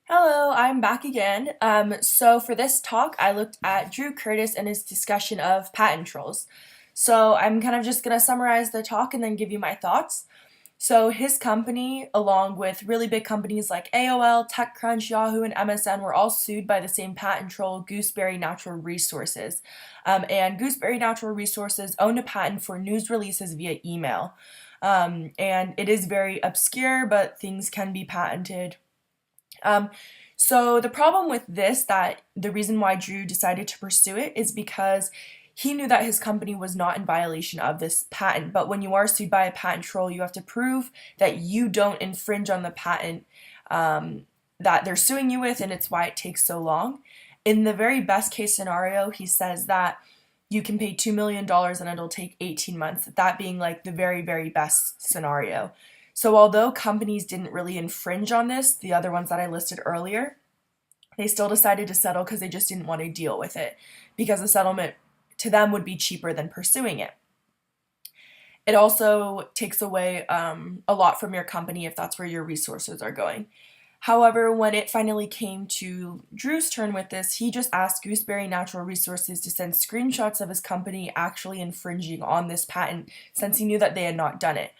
Hello, I'm back again. So for this talk, I looked at Drew Curtis and his discussion of patent trolls. So I'm kind of just gonna summarize the talk and then give you my thoughts. So his company, along with really big companies like AOL, TechCrunch, Yahoo, and MSN, were all sued by the same patent troll, Gooseberry Natural Resources. And Gooseberry Natural Resources owned a patent for news releases via email. And it is very obscure, but things can be patented. Um, so the problem with this, that the reason why Drew decided to pursue it is because he knew that his company was not in violation of this patent. But when you are sued by a patent troll, you have to prove that you don't infringe on the patent that they're suing you with, and it's why it takes so long. In the very best case scenario, he says that you can pay $2 million and it'll take 18 months, that being like the very, very best scenario. So although companies didn't really infringe on this, the other ones that I listed earlier, they still decided to settle because they just didn't want to deal with it because the settlement to them would be cheaper than pursuing it. It also takes away a lot from your company if that's where your resources are going. However, when it finally came to Drew's turn with this, he just asked Gooseberry Natural Resources to send screenshots of his company actually infringing on this patent since he knew that they had not done it.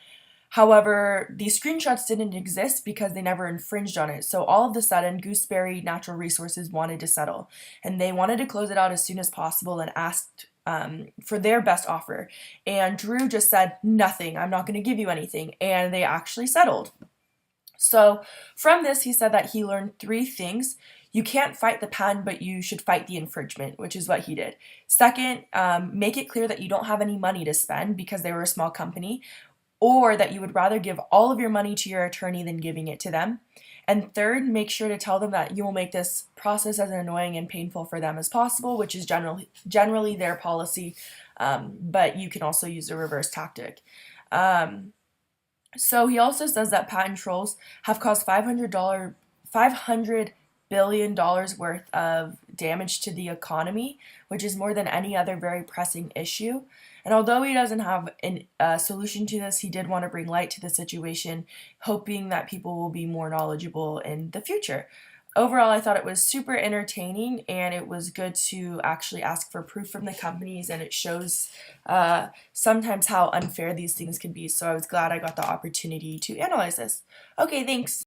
However, these screenshots didn't exist because they never infringed on it. So all of a sudden, Gooseberry Natural Resources wanted to settle, and they wanted to close it out as soon as possible and asked for their best offer. And Drew just said, nothing, I'm not going to give you anything. And they actually settled. So from this, he said that he learned three things. You can't fight the patent, but you should fight the infringement, which is what he did. Second, make it clear that you don't have any money to spend because they were a small company, or that you would rather give all of your money to your attorney than giving it to them. And third, make sure to tell them that you will make this process as annoying and painful for them as possible, which is generally their policy, but you can also use a reverse tactic. So he also says that patent trolls have caused $500 billion worth of damage to the economy, which is more than any other very pressing issue. And although he doesn't have a solution to this, he did want to bring light to the situation, hoping that people will be more knowledgeable in the future. Overall, I thought it was super entertaining, and it was good to actually ask for proof from the companies, and it shows sometimes how unfair these things can be. So I was glad I got the opportunity to analyze this. Okay, thanks.